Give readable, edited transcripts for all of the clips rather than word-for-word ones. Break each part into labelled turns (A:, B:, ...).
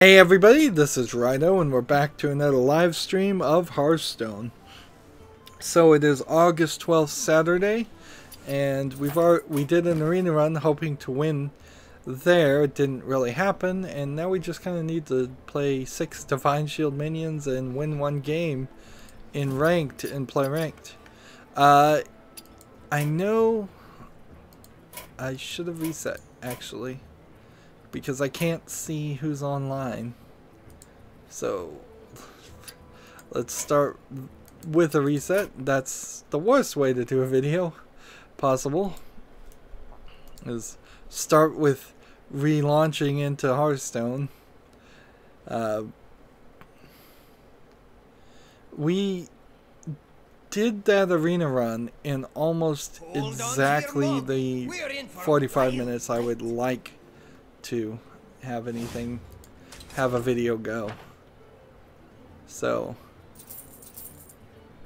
A: Hey everybody, this is Rydo and we're back to another live stream of Hearthstone. So it is August 12th, Saturday, and we did an arena run hoping to win there. It didn't really happen, and now we just kind of need to play 6 Divine Shield minions and win one game in ranked and play ranked. I know I should have reset actually, because I can't see who's online. So let's start with a reset. That's the worst way to do a video possible, is start with relaunching into Hearthstone. We did that arena run in almost exactly the 45 minutes I would like to have a video go. So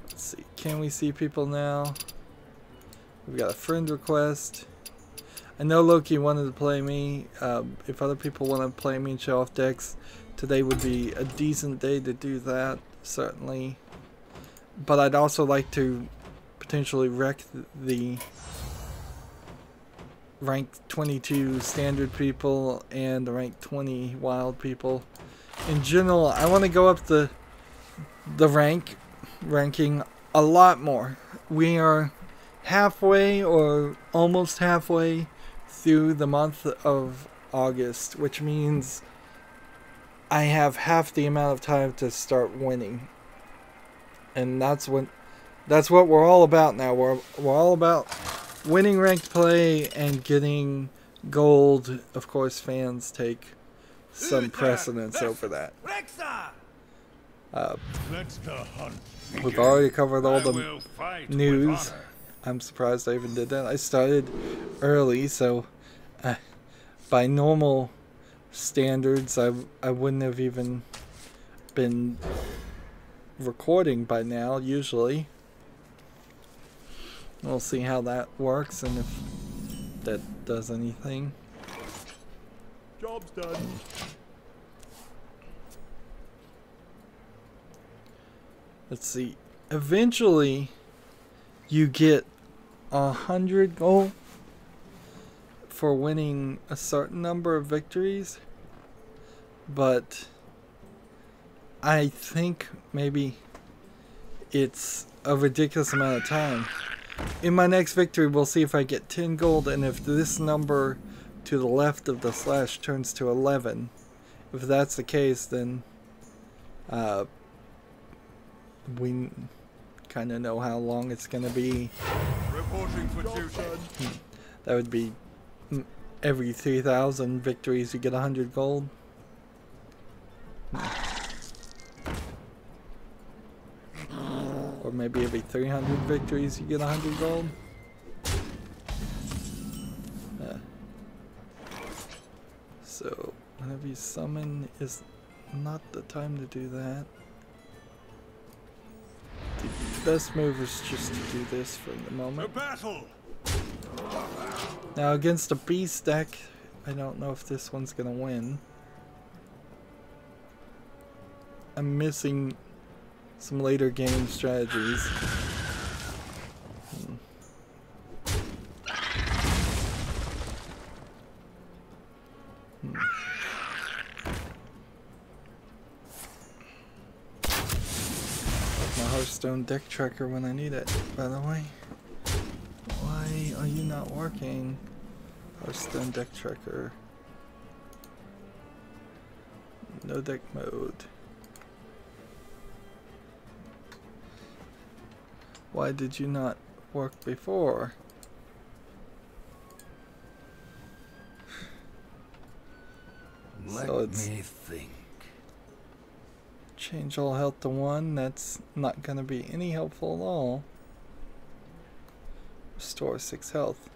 A: let's see, can we see people now? We've got a friend request. I know Loki wanted to play me. If other people want to play me and show off decks, today would be a decent day to do that, certainly. But I'd also like to potentially wreck the rank 22 standard people and the rank 20 wild people. In general, I want to go up the ranking a lot more. We are halfway or almost halfway through the month of August, which means I have half the amount of time to start winning. And that's what we're all about now. We're all about winning ranked play and getting gold. Of course, fans take some precedence over that. We've already covered all the news. I'm surprised I even did that. I started early, so by normal standards, I wouldn't have even been recording by now, usually. We'll see how that works and if that does anything.
B: Job's done.
A: Let's see. Eventually, you get 100 gold for winning a certain number of victories, but I think maybe it's a ridiculous amount of time. In my next victory, we'll see if I get 10 gold, and if this number to the left of the slash turns to 11. If that's the case, then we kind of know how long it's going to be.
B: Reporting for duty.
A: That would be every 3,000 victories you get 100 gold. Or maybe every 300 victories you get 100 gold. So whenever you summon is not the time to do that. The best move is just to do this for the moment. Now against a beast deck, I don't know if this one's gonna win. I'm missing some later game strategies. My Hearthstone deck tracker when I need it, by the way. Why are you not working? Hearthstone deck tracker. No deck mode. Why did you not work before?
C: Let me think.
A: Change all health to 1. That's not going to be any helpful at all. Restore 6 health.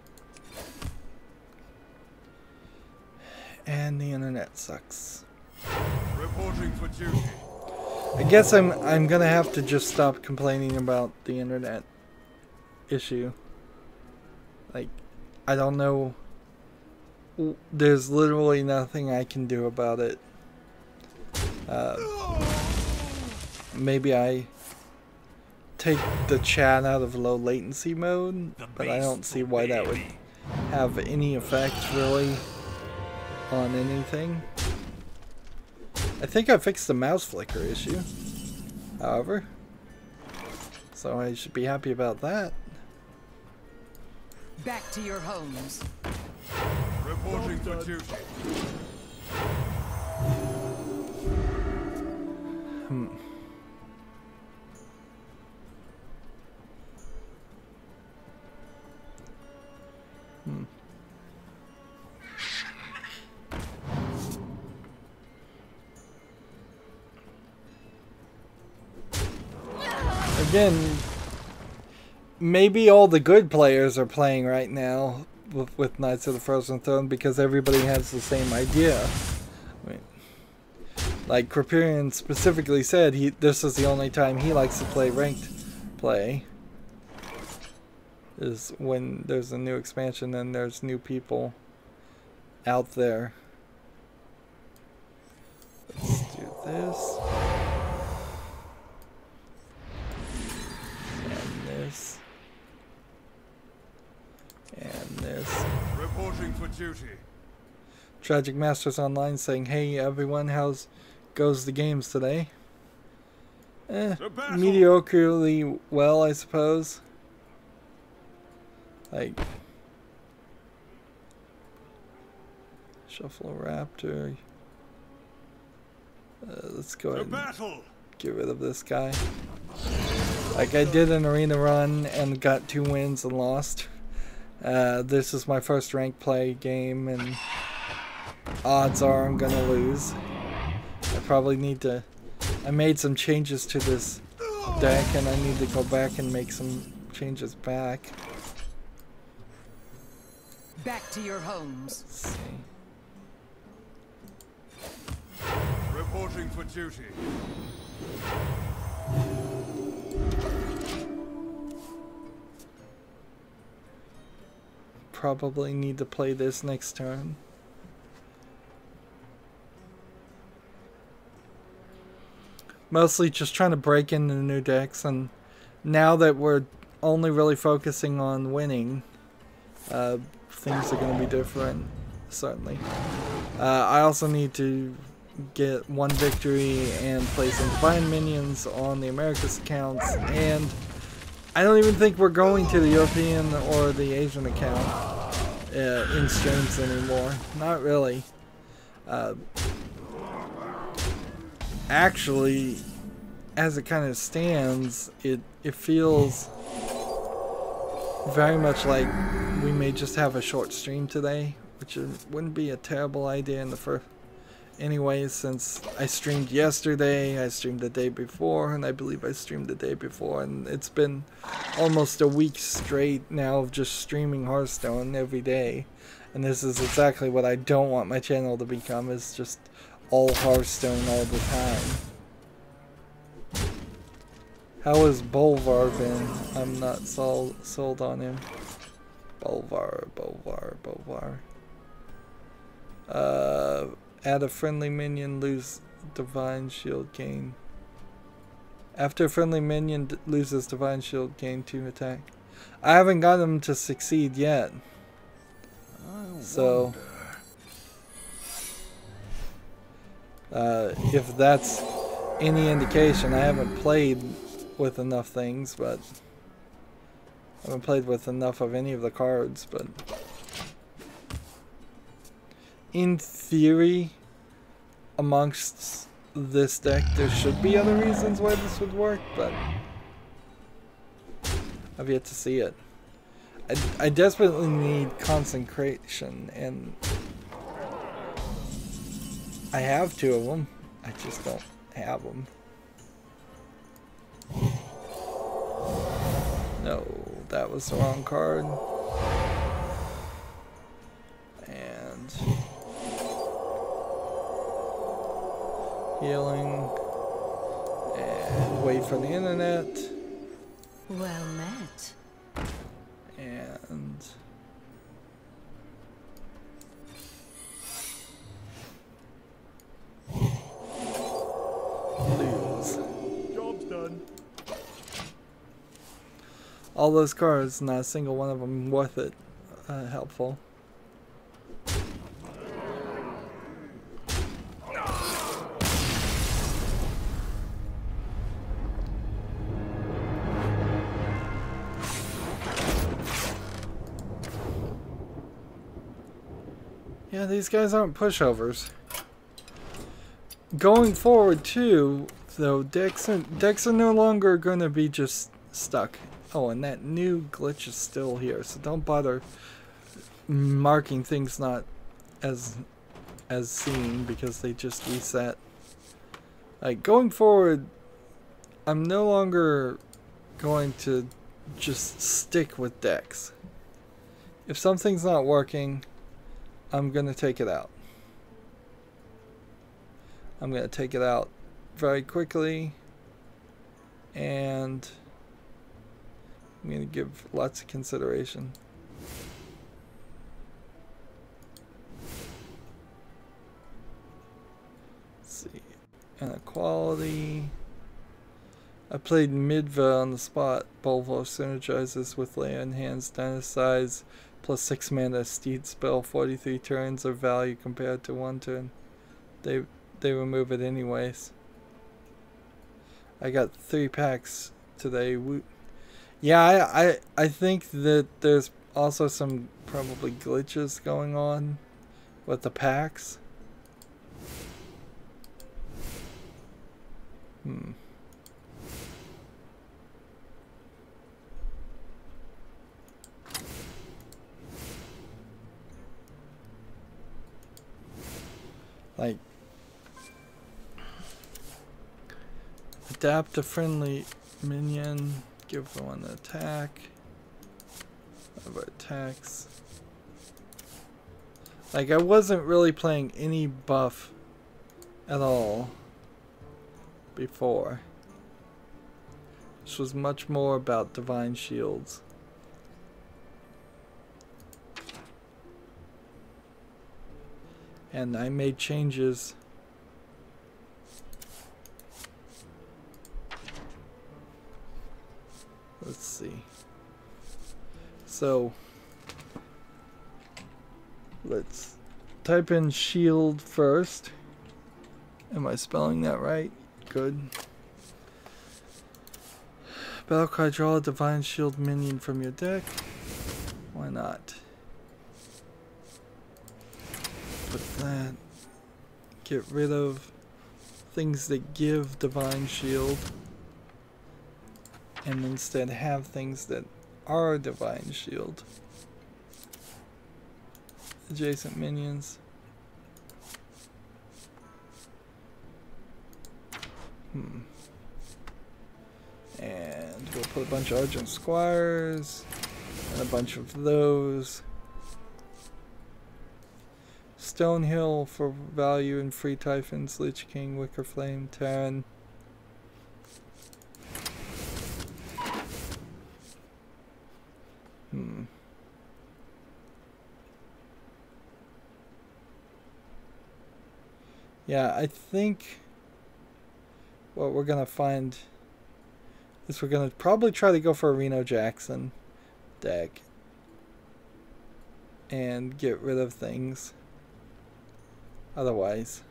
A: And the internet sucks.
B: Reporting for duty.
A: I guess I'm gonna have to just stop complaining about the internet issue. Like, I don't know. There's literally nothing I can do about it. Maybe I take the chat out of low latency mode, but I don't see why that would have any effect really on anything. I think I fixed the mouse flicker issue, however, so I should be happy about that.
C: Back to your homes.
B: Reporting for duty.
A: Again, maybe all the good players are playing right now with Knights of the Frozen Throne because everybody has the same idea. Like Kriperian specifically said, this is the only time he likes to play ranked play. Is when there's a new expansion and there's new people out there. Let's do this. And this. And this.
B: Reporting for duty.
A: Tragic Masters Online saying, hey everyone, how's goes the games today? Mediocrely well, I suppose. Like Shuffle Raptor. Let's go ahead and get rid of this guy. Like I did an arena run and got 2 wins and lost. This is my first ranked play game and odds are I'm gonna lose. I probably need to... I made some changes to this deck and I need to go back and make some changes back.
C: Back to your homes.
A: Let's see.
B: Reporting for duty.
A: Probably need to play this next turn. Mostly just trying to break into new decks, and now that we're only really focusing on winning, things are going to be different, certainly. I also need to get 1 victory and play some Divine Minions on the Americas accounts, and I don't even think we're going to the European or the Asian account in streams anymore. Not really. Actually, as it kind of stands, it feels very much like we may just have a short stream today, which wouldn't be a terrible idea in the first. Anyways, since I streamed yesterday, I streamed the day before, and I believe I streamed the day before, and it's been almost a week straight now of just streaming Hearthstone every day. And this is exactly what I don't want my channel to become, is just all Hearthstone all the time. How has Bolvar been? I'm not sold on him. Bolvar. Add a friendly minion, lose Divine Shield, gain. After a friendly minion loses Divine Shield, gain 2 attack. I haven't got him to succeed yet. So if that's any indication, I haven't played with enough things, but I haven't played with enough of any of the cards, but in theory, amongst this deck, there should be other reasons why this would work, but I've yet to see it. I desperately need concentration, and I have 2 of them. I just don't have them. No, that was the wrong card. And healing. And wait for the internet.
C: Well met.
A: And All those cards, not a single one of them worth it. Helpful. Yeah, these guys aren't pushovers. Going forward too, though, decks are no longer going to be just stuck. Oh, and that new glitch is still here, so don't bother marking things not as seen because they just reset. Like, going forward, I'm no longer going to just stick with decks. If something's not working, I'm going to take it out. I'm going to take it out very quickly, and I'm going to give lots of consideration. Let's see. Inequality. I played Midva on the spot. Bolvo synergizes with land hands down his size. Plus 6 mana steed spell, 43 turns of value compared to 1 turn. They remove it anyways. I got 3 packs today. Yeah, I think that there's also some probably glitches going on with the packs. Like, adapt a friendly minion, give the one an attack. Whatever attacks. Like, I wasn't really playing any buff at all before. This was much more about divine shields. And I made changes. Let's see. So let's type in shield first. Am I spelling that right? Good. Battlecry, draw a divine shield minion from your deck. Why not? Put that. Get rid of things that give divine shield, and instead have things that are divine shield. Adjacent minions. And we'll put a bunch of Argent Squires and a bunch of those. Stonehill for value and free Typhons, Lich King, Wicker Flame, Terran. Yeah, I think what we're gonna find is we're gonna probably try to go for a Reno Jackson deck and get rid of things otherwise.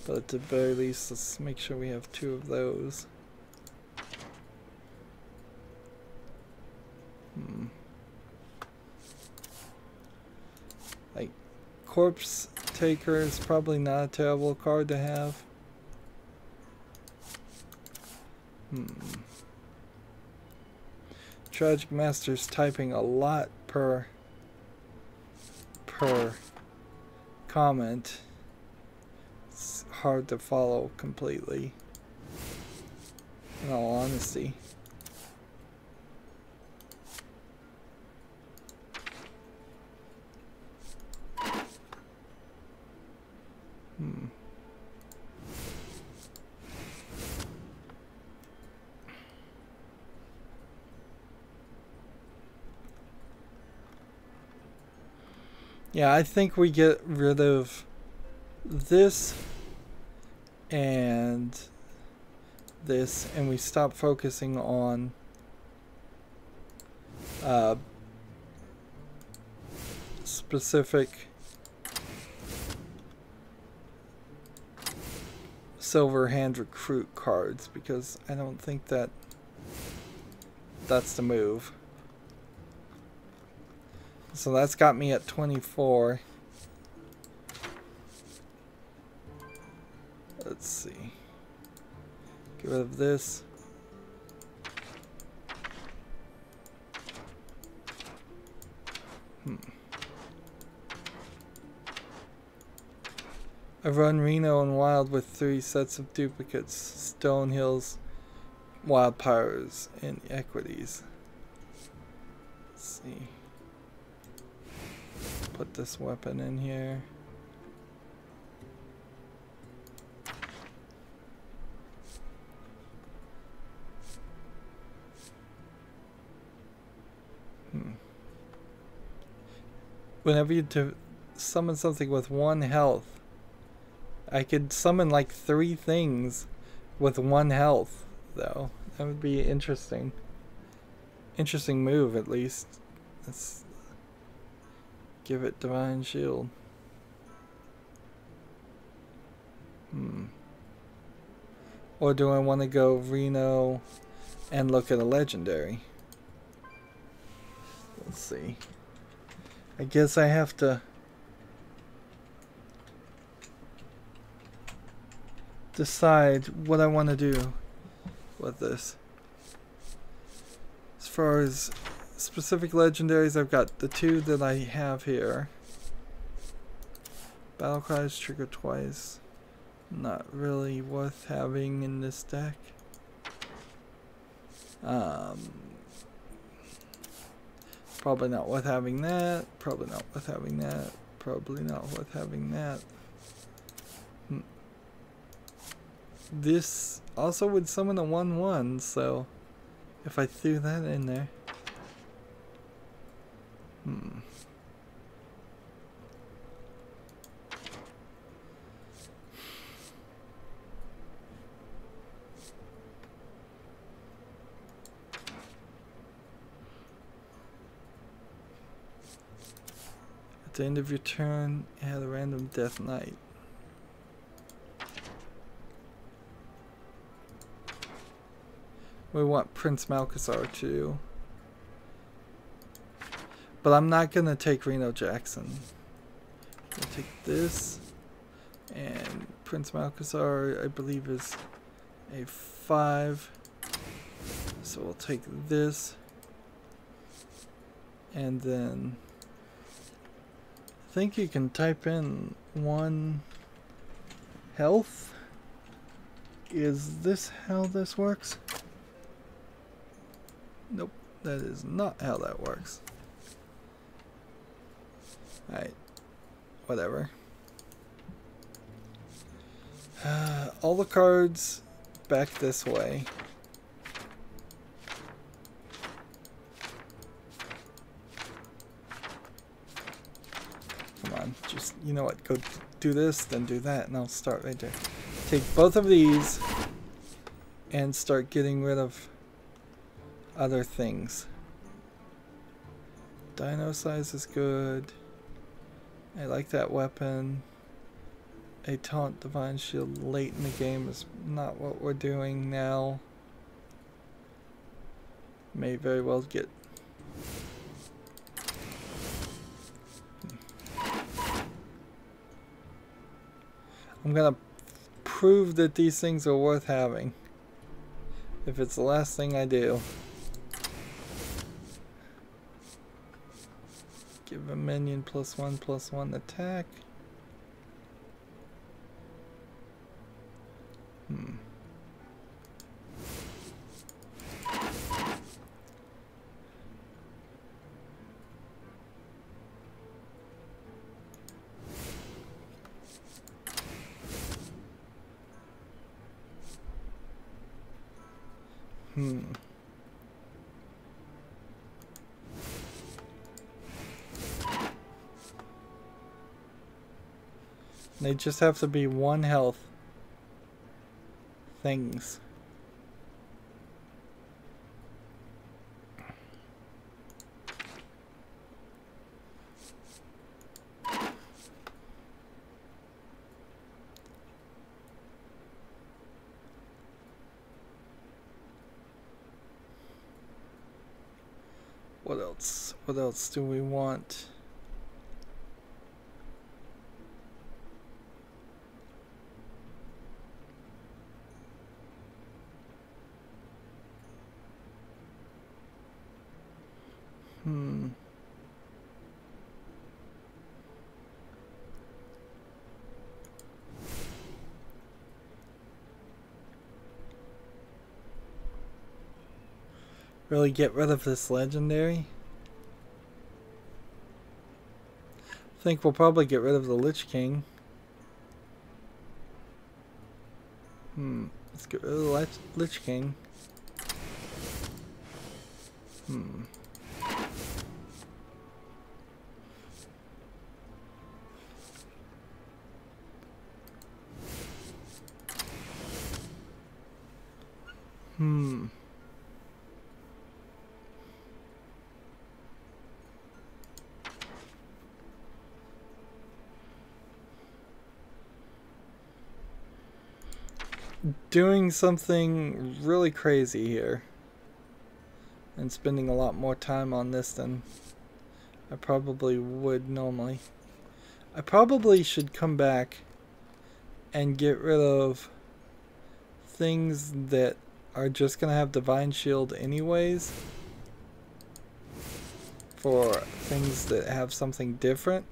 A: But at the very least, let's make sure we have 2 of those. Like, Corpse Taker is probably not a terrible card to have. Tragic Master's typing a lot per comment. It's hard to follow completely, in all honesty. Yeah, I think we get rid of this and this, and we stop focusing on specific silver hand recruit cards, because I don't think that that's the move. So that's got me at 24. Let's see. Get rid of this. I run Reno and Wild with 3 sets of duplicates, Stone Hills, Wild Powers, and Equities. Let's see. Put this weapon in here. Whenever you summon something with 1 health, I could summon like 3 things with 1 health, though. That would be interesting. Interesting move, at least. Let's give it Divine Shield. Or do I want to go Reno and look at a legendary? Let's see. I guess I have to decide what I want to do with this. As far as specific legendaries, I've got the 2 that I have here. Battle Cries trigger twice. Not really worth having in this deck. Probably not worth having that. Probably not worth having that. Probably not worth having that. This also would summon a 1/1, so if I threw that in there. At the end of your turn, add a random Death Knight. We want Prince Malchusar too. But I'm not going to take Reno Jackson. I'll take this. And Prince Malchusar, I believe, is a 5. So we'll take this. And then I think you can type in 1 health. Is this how this works? Nope, that is not how that works. Alright, whatever. All the cards back this way. Come on, just, you know what, go do this, then do that, and I'll start right there. Take both of these and start getting rid of other things. Dino size is good. I like that weapon. A taunt Divine Shield late in the game is not what we're doing now. May very well get. I'm gonna prove that these things are worth having. If it's the last thing I do. Give a minion +1/+1 attack. They just have to be 1 health things. What else? What else do we want? Really get rid of this legendary? I think we'll probably get rid of the Lich King. Let's get rid of the Lich King. Doing something really crazy here and spending a lot more time on this than I probably would normally. I probably should come back and get rid of things that are just gonna have Divine Shield anyways for things that have something different.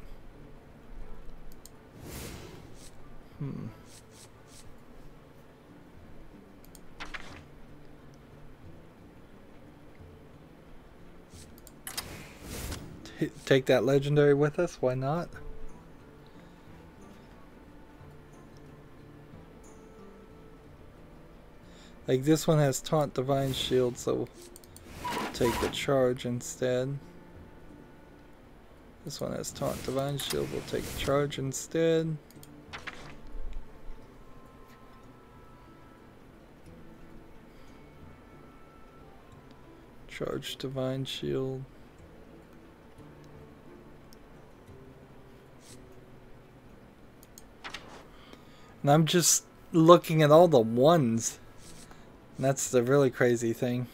A: Take that legendary with us, why not? Like this one has Taunt Divine Shield, so take the charge instead. This one has Taunt Divine Shield, we'll take the charge instead. Charge Divine Shield. And I'm just looking at all the ones. And that's the really crazy thing.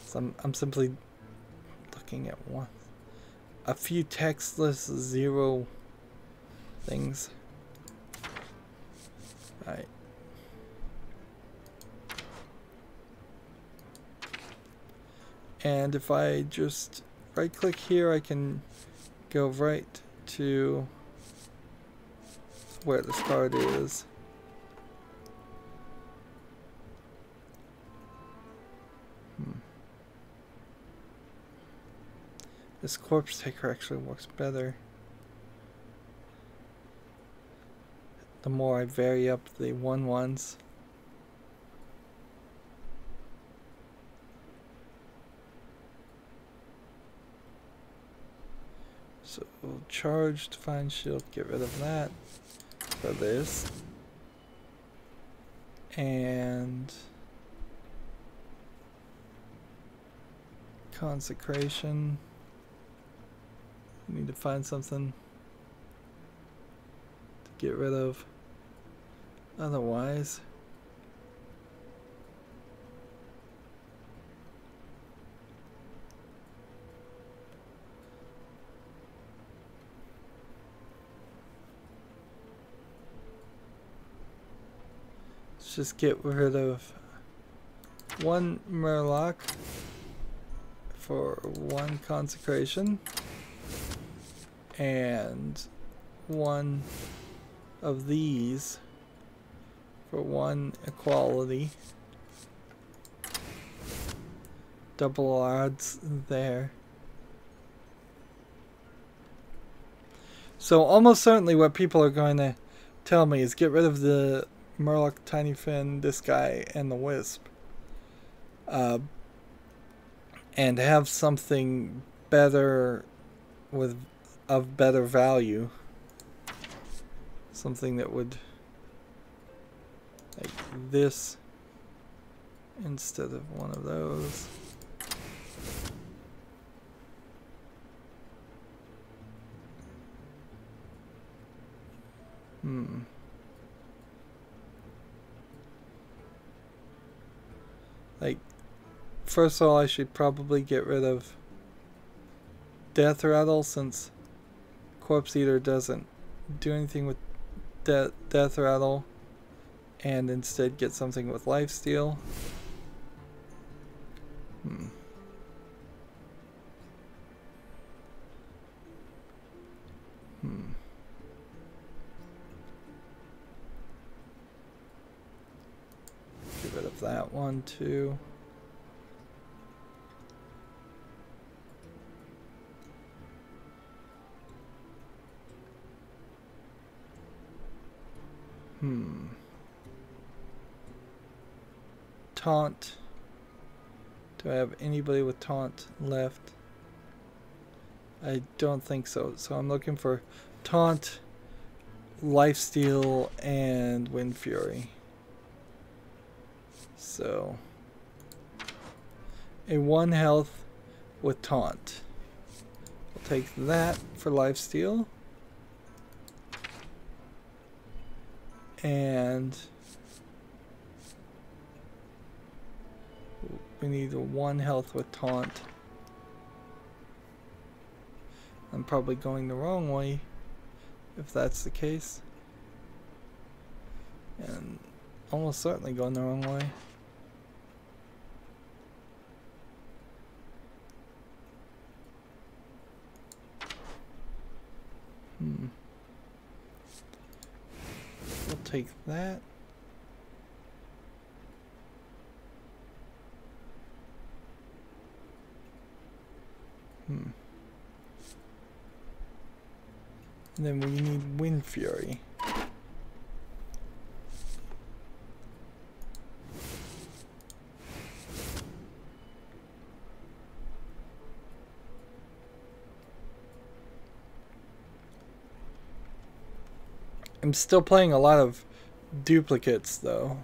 A: So I'm simply looking at one. A few textless 0 things. Alright. And if I just right click here, I can go right to where this card is. This Corpse Taker actually works better. The more I vary up the 1/1s. So we'll charge Divine Shield, get rid of that for this. And Consecration. Need to find something to get rid of. Otherwise, let's just get rid of 1 Murloc for 1 Consecration. And 1 of these for 1 Equality. Double odds there. So almost certainly what people are going to tell me is get rid of the Murloc, Tiny Fin, this guy, and the Wisp. And have something better of better value. something that would like this instead of one of those. Like, first of all, I should probably get rid of Death Rattle, since Corpse Eater doesn't do anything with Death Rattle, and instead get something with Lifesteal. Get rid of that one too. Taunt. Do I have anybody with taunt left? I don't think so. So I'm looking for taunt, Lifesteal, and Wind Fury. So a 1 health with taunt. We'll take that for Lifesteal. And we need a 1 health with taunt. I'm probably going the wrong way if that's the case. And almost certainly going the wrong way. We'll take that. And then we need Wind Fury. I'm still playing a lot of duplicates though.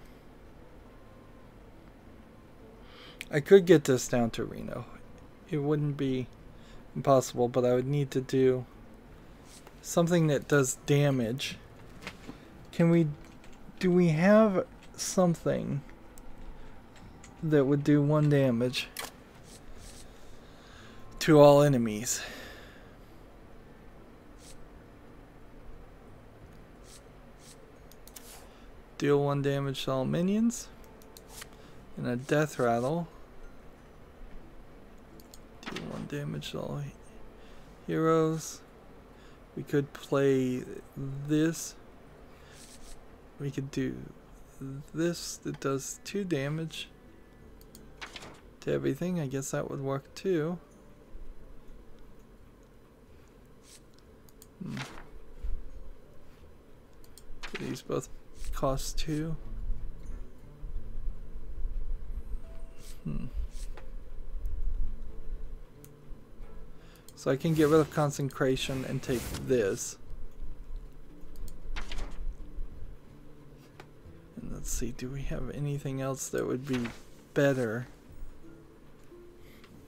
A: I could get this down to Reno. It wouldn't be impossible, but I would need to do something that does damage. Do we have something that would do 1 damage to all enemies? Deal 1 damage to all minions. And a Death Rattle. Deal 1 damage to all heroes. We could play this. We could do this that does 2 damage to everything. I guess that would work too. These both cost 2. So I can get rid of concentration and take this. And let's see, do we have anything else that would be better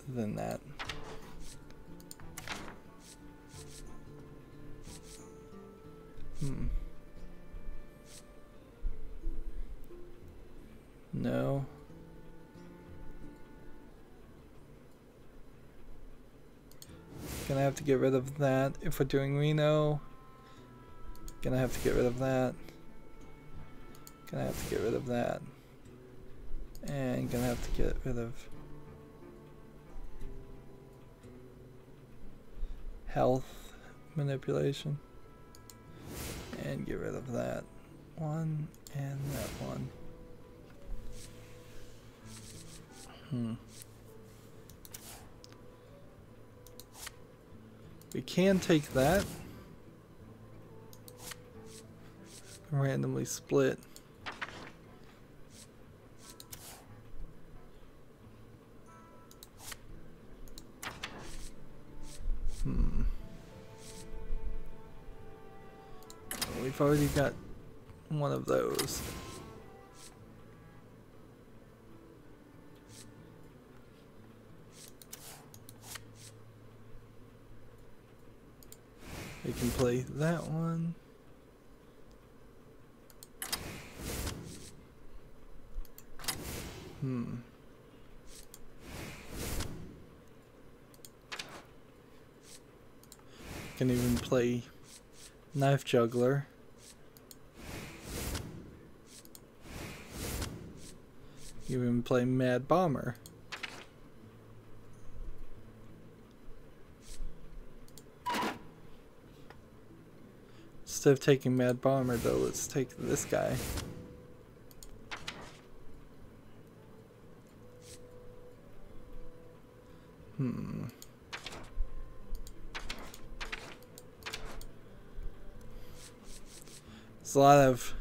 A: than that? No. Gonna have to get rid of that if we're doing Reno. Gonna have to get rid of that. Gonna have to get rid of that. And gonna have to get rid of health manipulation. And get rid of that one and that one. We can take that. Randomly split. we've already got one of those. We can play that one. Can even play Knife Juggler. Even play Mad Bomber. Instead of taking Mad Bomber though, let's take this guy. There's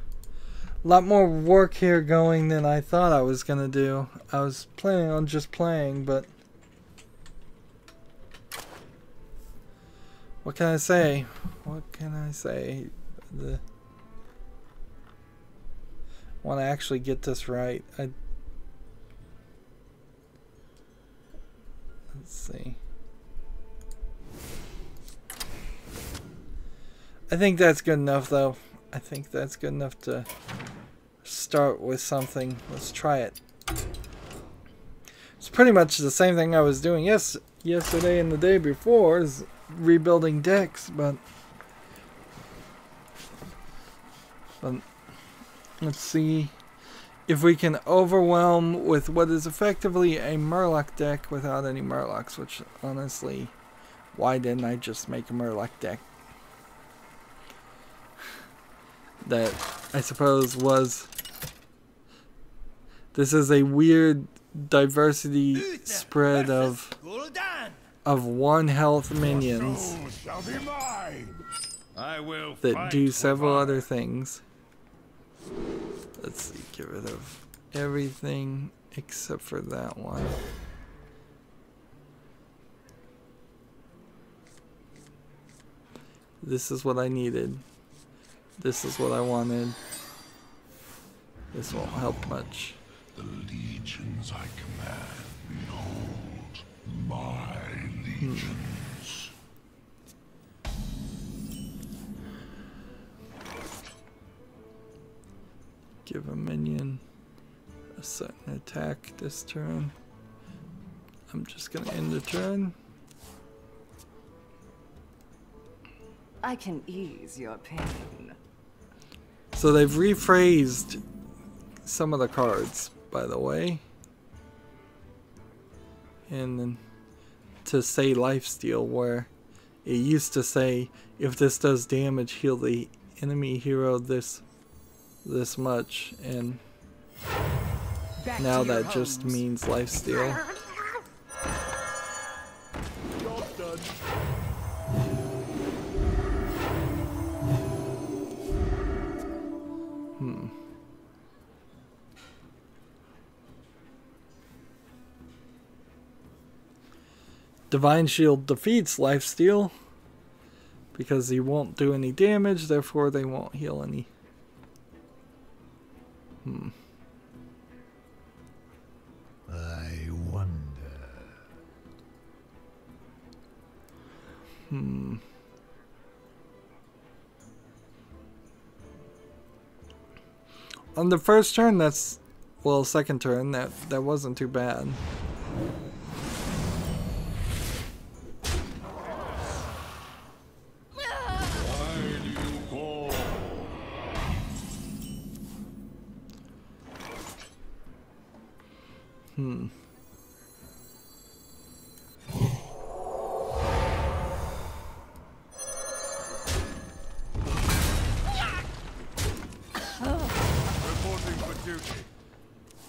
A: a lot more work here going than I thought I was gonna do. I was planning on just playing, but what can I say? What can I say? I want to actually get this right. Let's see. I think that's good enough, though. I think that's good enough to start with something. Let's try it. It's pretty much the same thing I was doing yesterday and the day before, is rebuilding decks, but let's see if we can overwhelm with what is effectively a Murloc deck without any Murlocs, which honestly, why didn't I just make a Murloc deck? That I suppose was, this is a weird diversity spread of 1 health minions that do several other things. Let's see, get rid of everything except for that one. This is what I needed. This is what I wanted. This won't help much.
D: The legions I command, behold, my legions.
A: Give a minion a certain attack this turn. I'm just gonna end the turn.
C: I can ease your pain.
A: So they've rephrased some of the cards, by the way. And then to say lifesteal, where it used to say, if this does damage, heal the enemy hero this much, and now that just means lifesteal. Divine Shield defeats lifesteal because he won't do any damage, therefore they won't heal any.
D: I wonder.
A: On the first turn, well, second turn, that wasn't too bad.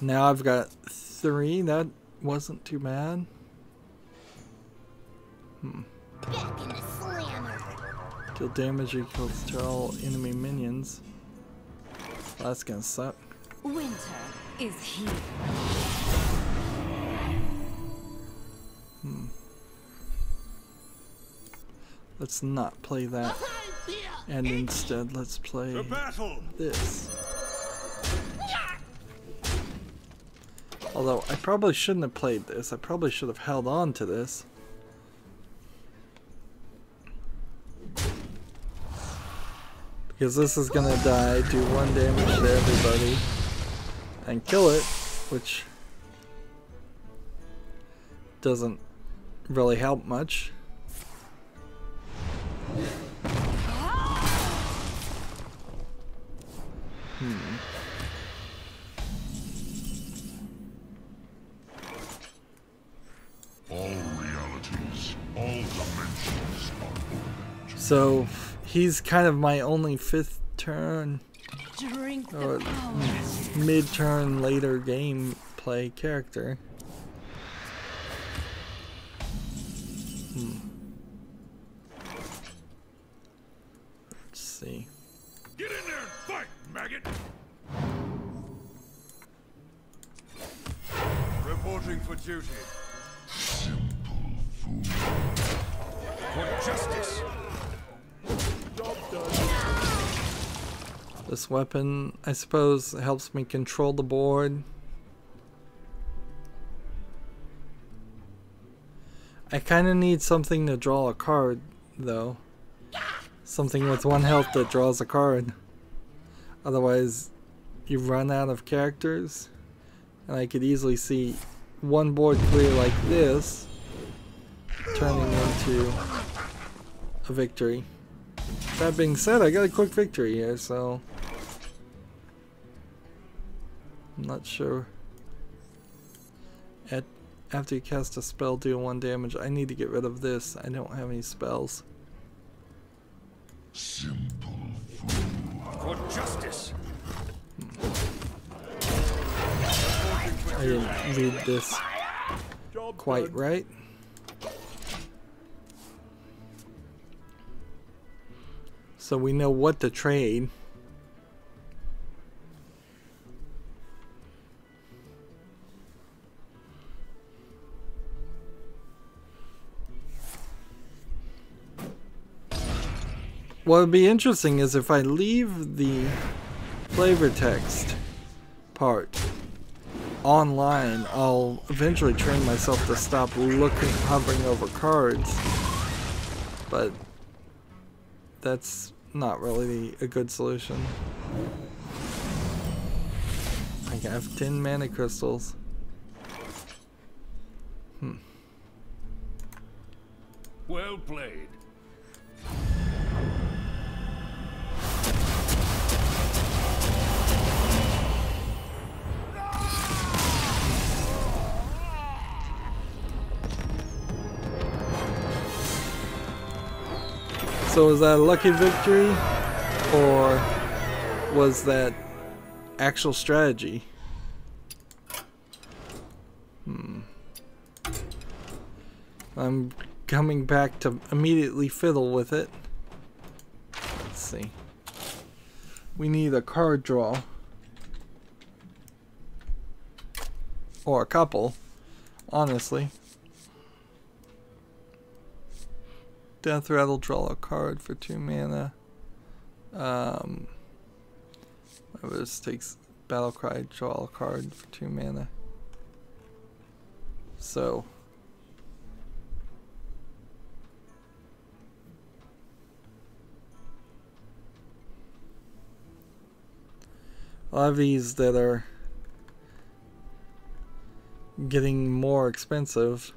A: Now I've got 3. That wasn't too bad. Deal damage equals to all enemy minions. Well, that's gonna suck.
C: Winter is here.
A: Let's not play that. And instead, let's play
B: To battle!
A: this. Although, I probably shouldn't have played this. I probably should have held on to this. Because this is gonna die, do 1 damage to everybody, and kill it, which doesn't really help much.
D: All realities, all dimensions are old.
A: So he's kind of my only 5th turn
C: Drink the
A: or
C: power.
A: mid-turn later gameplay character. Let's see.
B: Get in there and fight, maggot! Reporting for duty.
D: Simple food.
B: For justice!
A: This weapon, I suppose, helps me control the board. I kind of need something to draw a card, though. Something with 1 health that draws a card. Otherwise, you run out of characters. And I could easily see 1 board clear like this, turning into a victory. That being said, I got a quick victory here, so I'm not sure. After you cast a spell, do 1 damage. I need to get rid of this. I don't have any spells.
D: Simple food.
B: For justice!
A: I didn't read this quite right. So we know what to trade. What would be interesting is if I leave the flavor text part online, I'll eventually train myself to stop hovering over cards. But that's not really a good solution. I have 10 mana crystals.
B: Well played.
A: So was that a lucky victory, or was that actual strategy? I'm coming back to immediately fiddle with it. Let's see. We need a card draw. Or a couple, honestly. Death Rattle, draw a card for 2 mana. This takes Battle Cry, draw a card for 2 mana. So a lot of these that are getting more expensive.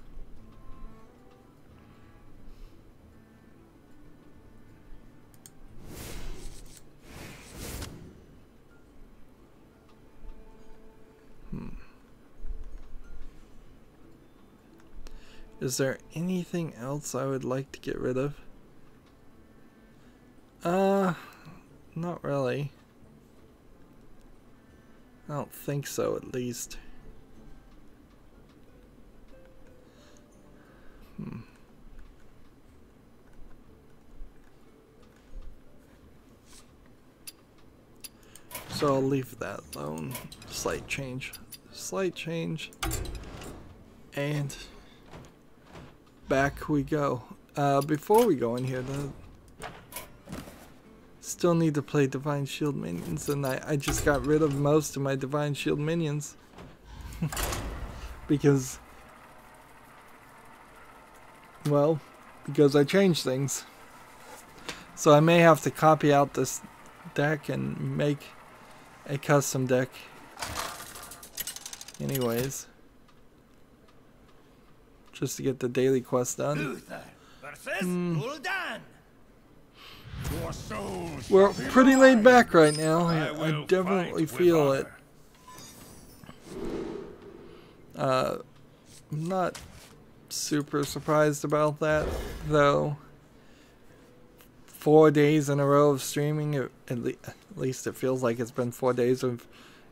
A: Is there anything else I would like to get rid of? Not really. I don't think so, at least. So I'll leave that alone. Slight change. Slight change. And back we go. Before we go in here, Still need to play Divine Shield minions, and I just got rid of most of my Divine Shield minions. because I changed things. So I may have to copy out this deck and make a custom deck. Anyways. Just to get the daily quest done. We're pretty laid back right now. I definitely feel it. I'm not super surprised about that, though. 4 days in a row of streaming, at least it feels like it's been 4 days in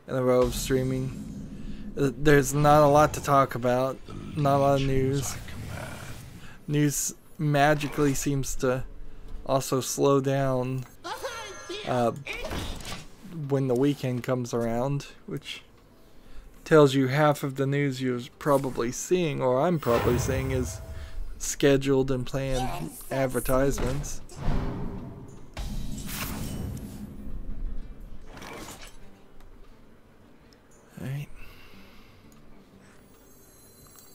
A: a row of streaming. There's not a lot to talk about, not a lot of news. News magically seems to also slow down when the weekend comes around, which tells you half of the news you're probably seeing, or I'm probably seeing, is scheduled and planned advertisements. Alright.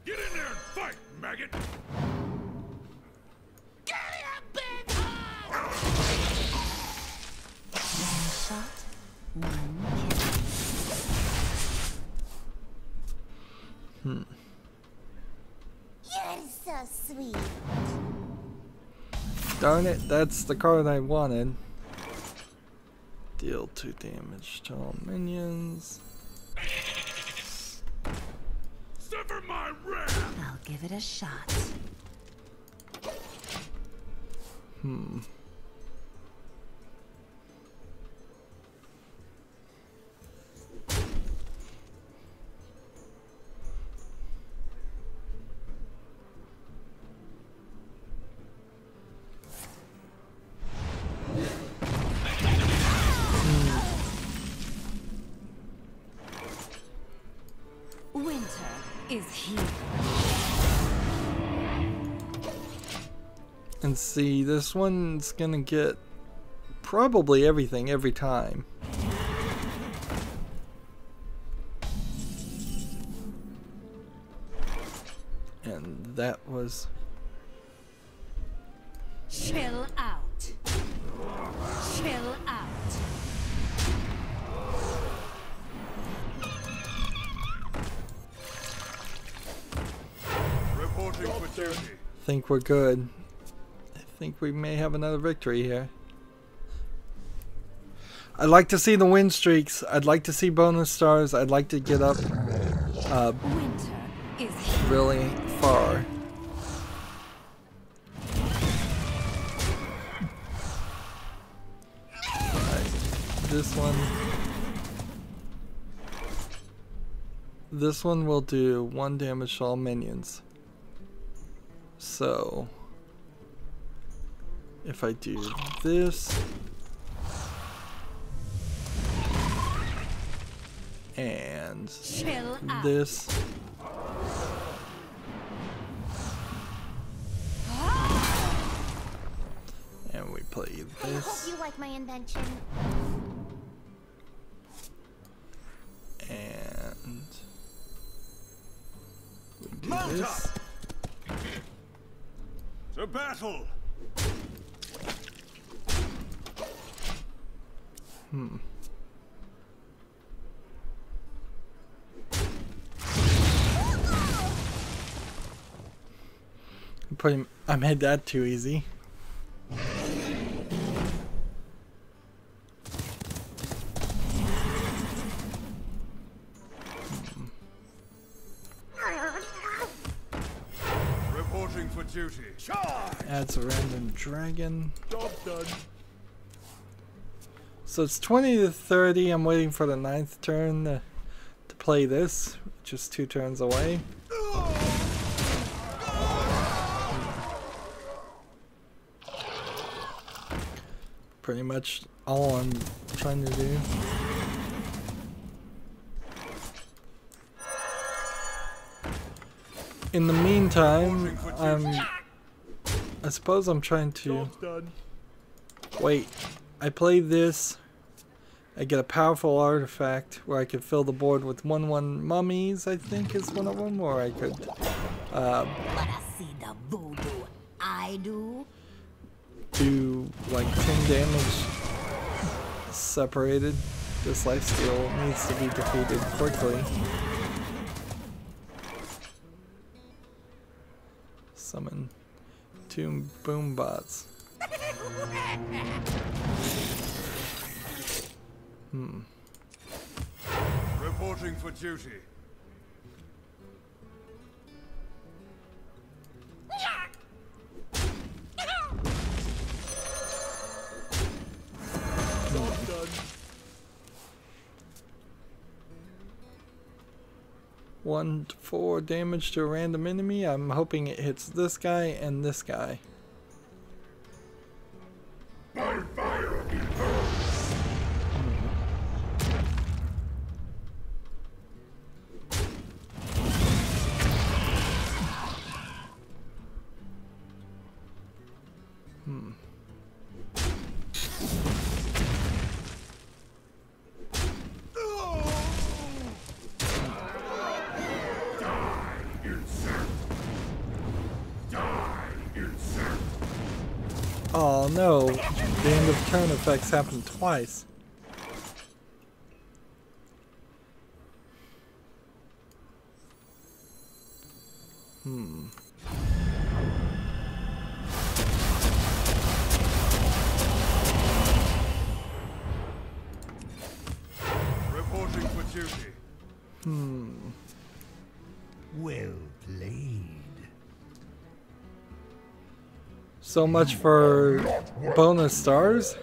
B: Get in there and fight, maggot!
E: You're so sweet.
A: Darn it, that's the card I wanted. Deal 2 damage to all minions.
B: Sever my wrath!
C: I'll give it a shot. Winter is here.
A: And see, this one's gonna get probably everything every time. And that was...
C: Chill out. Chill out.
B: Reporting for duty.
A: I think we're good. I think we may have another victory here. I'd like to see the win streaks. I'd like to see bonus stars. I'd like to get up
C: Winter is here.
A: really far. Alright, this one will do 1 damage to all minions. So if I do this and
C: Chill out.
A: this, and we play
E: I hope
A: this,
E: you like my invention.
A: and we do
B: Mount
A: this.
B: up! To battle!
A: I made that too easy.
B: Reporting for duty. Charge!
A: Adds a random dragon.
B: Job done.
A: So it's 20 to 30. I'm waiting for the 9th turn to play this, which is 2 turns away. Pretty much all I'm trying to do. In the meantime, I suppose I'm trying to
B: Job's done.
A: wait I play this, I get a powerful artifact where I could fill the board with 1/1 mummies, I think is one of them, or I could
E: Wanna see the voodoo I do?
A: do like 10 damage separated. This lifesteal needs to be defeated quickly. Summon 2 boom bots.
B: Reporting for duty.
A: One to 4 damage to a random enemy. I'm hoping it hits this guy and this guy.
D: My fire be burned.
A: Oh no, the end of turn effects happen twice.
B: Reporting for duty.
F: Well played.
A: So much for bonus stars.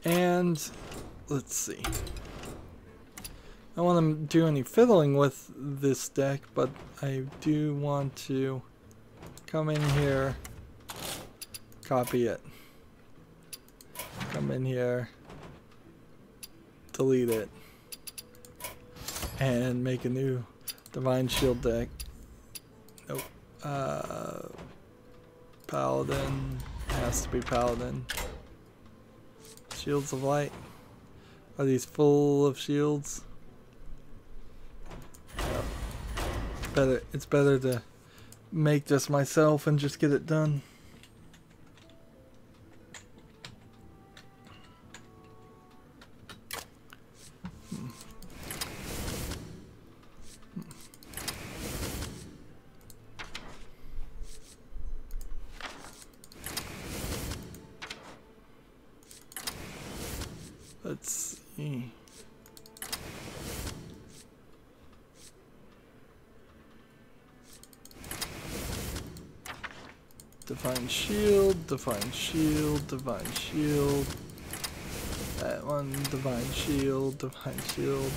A: And let's see. I don't want to do any fiddling with this deck, but I do want to come in here, copy it, come in here, delete it, and make a new Divine Shield deck. Nope. Paladin, has to be Paladin. Shields of Light. Are these full of shields? It's better to make this myself and just get it done. Let's see. Divine Shield, Divine Shield, Divine Shield. That one, Divine Shield, Divine Shield.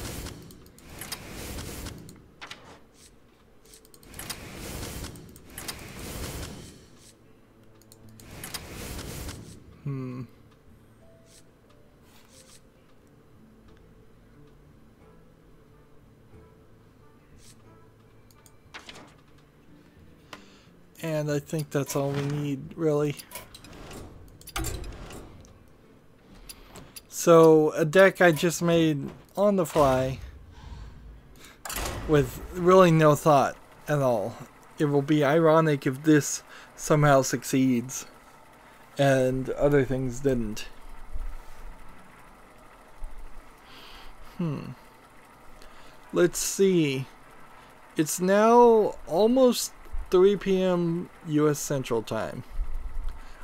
A: And I think that's all we need, really. So, a deck I just made on the fly with really no thought at all. It will be ironic if this somehow succeeds and other things didn't. Let's see. It's now almost 3 p.m. U.S. Central Time.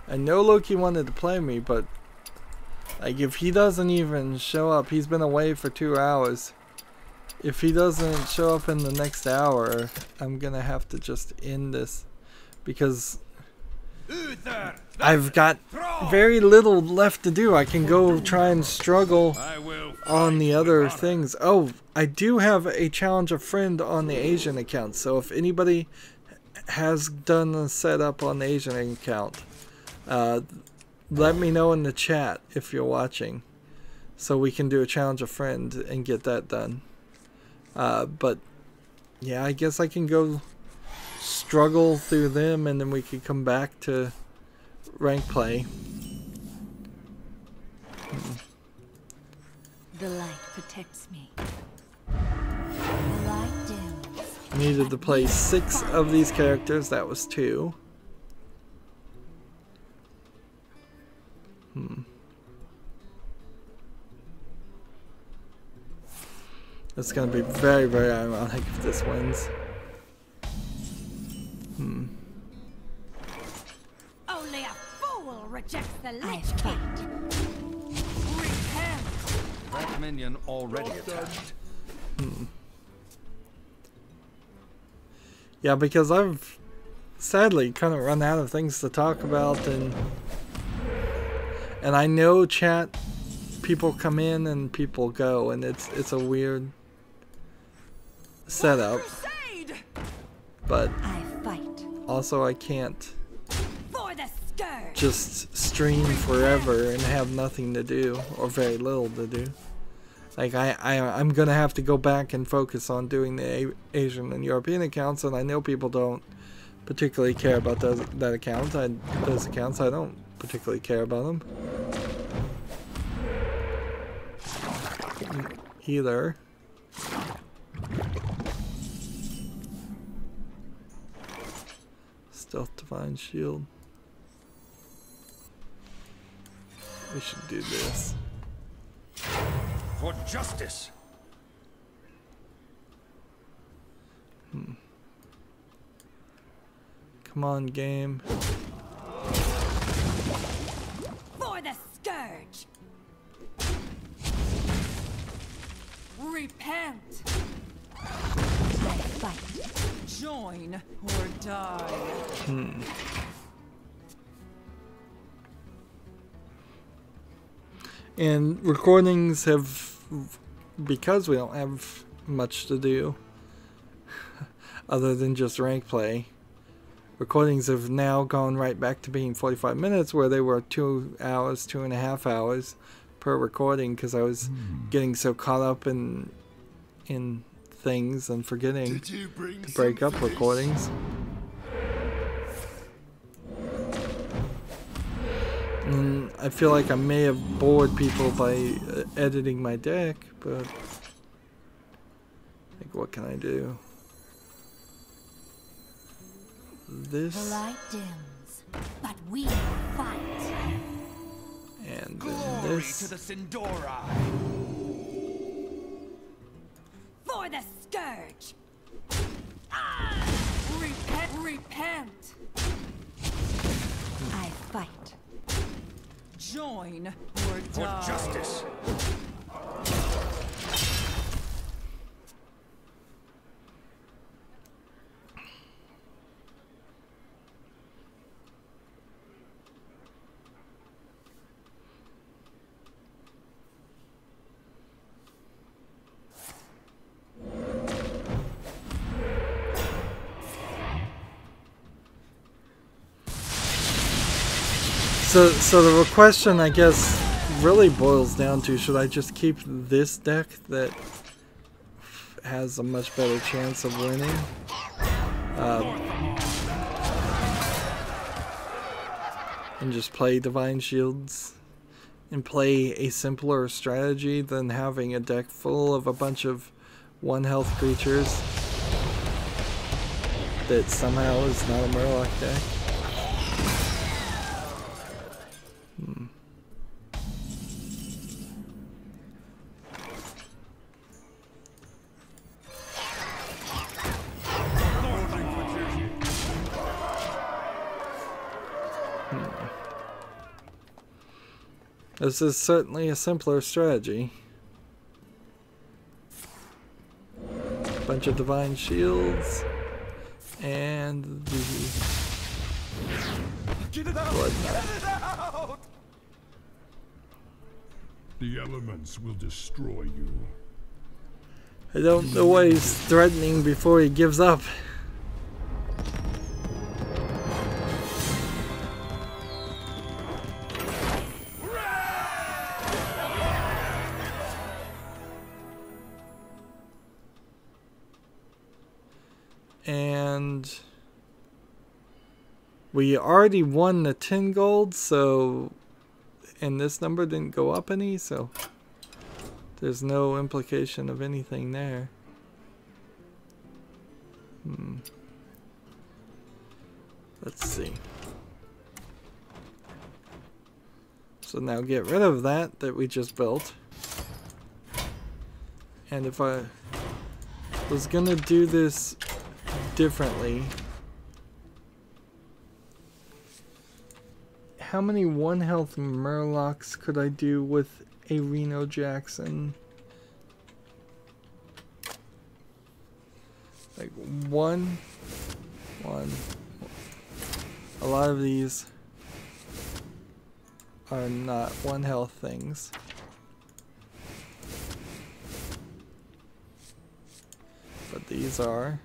A: I know Loki wanted to play me, but like if he doesn't even show up, he's been away for 2 hours. If he doesn't show up in the next hour, I'm gonna have to just end this because I've got very little left to do. I can go try and struggle on the other things. Oh, I do have a challenge a friend on the Asian account, so if anybody has done a setup on the Asian account. Let me know in the chat if you're watching, so we can do a challenge a friend and get that done. But yeah, I guess I can go struggle through them, and then we could come back to rank play.
C: The light protects me. The light dims.
A: Needed to play 6 of these characters. That was 2. It's gonna be very, very ironic if this wins.
C: Only a fool rejects the lich king. Repent.
G: That minion already attacked.
A: Yeah, because I've sadly kind of run out of things to talk about, and I know chat, people come in and people go, and it's a weird setup. But
C: I fight
A: also I can't
C: for the scourge.
A: just stream forever and have nothing to do, or very little to do. Like I'm gonna have to go back and focus on doing the Asian and European accounts, and I know people don't particularly care about those accounts. Those accounts, I don't particularly care about them either. Stealth Divine Shield. We should do this.
G: For justice.
A: Come on, game.
C: For the scourge. Repent. I fight. Join or die.
A: And recordings have, because we don't have much to do other than just rank play, recordings have now gone right back to being 45 minutes, where they were 2 hours, 2.5 hours per recording, because I was getting so caught up in things and forgetting to break up recordings. And I feel like I may have bored people by editing my deck, but like, what can I do? This.
E: The light dims, but we fight.
A: And then
G: Glory
A: this.
G: to the Sindora.
C: For the scourge. Repent.
E: I fight.
C: Join or
G: For
C: die.
G: justice.
A: So the question, I guess, really boils down to, should I just keep this deck that has a much better chance of winning? And just play Divine Shields and play a simpler strategy than having a deck full of a bunch of 1 health creatures that somehow is not a Murloc deck? This is certainly a simpler strategy. Bunch of Divine Shields and the Blood Knight.
D: The elements will destroy you.
A: I don't know why he's threatening before he gives up. And we already won the 10 gold, so, and this number didn't go up any, so there's no implication of anything there. Let's see. So now get rid of that we just built. And if I was gonna do this differently, how many 1 health Murlocs could I do with a Reno Jackson? Like one. A lot of these are not 1 health things. But these are.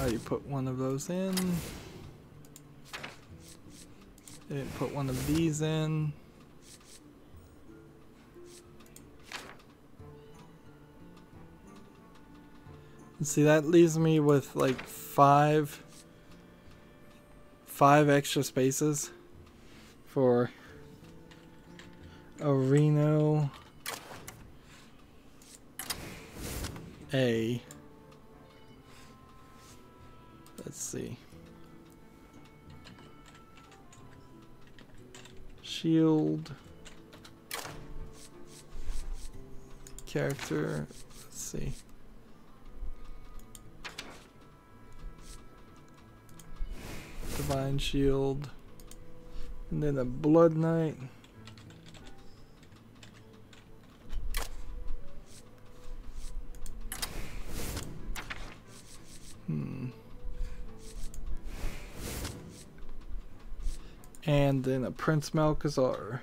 A: You put one of those in. Didn't put one of these in. And see, that leaves me with like five extra spaces for a Reno A. Let's see. Shield. Character. Let's see. Divine Shield. And then a Blood Knight. And then a Prince Malchazar.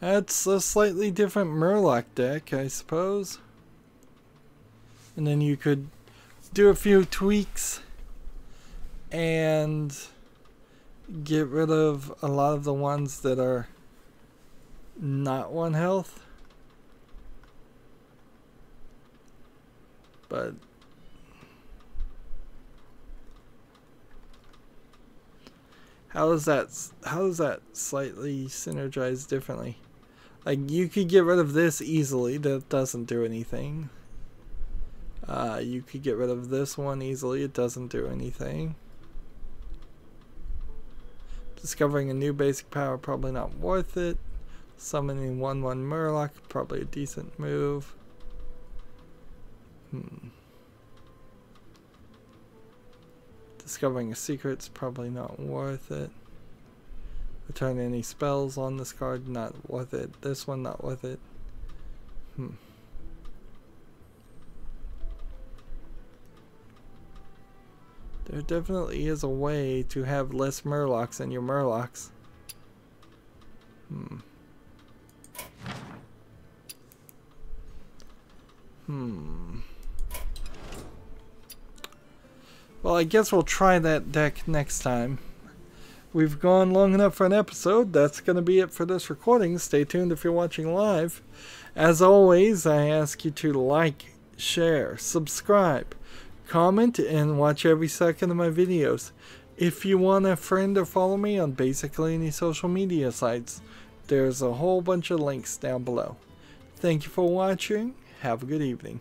A: That's a slightly different Murloc deck, I suppose. And then you could do a few tweaks and get rid of a lot of the ones that are not 1 health. But how does that slightly synergize differently? Like, you could get rid of this easily, that doesn't do anything. You could get rid of this one easily, it doesn't do anything. Discovering a new basic power, probably not worth it. Summoning 1/1 Murloc, probably a decent move. Discovering a secret's probably not worth it. Return any spells on this card, not worth it. This one, not worth it. There definitely is a way to have less Murlocs in your Murlocs. Well, I guess we'll try that deck next time. We've gone long enough for an episode. That's going to be it for this recording. Stay tuned if you're watching live. As always, I ask you to like, share, subscribe, comment, and watch every second of my videos. If you want a friend or follow me on basically any social media sites, there's a whole bunch of links down below. Thank you for watching. Have a good evening.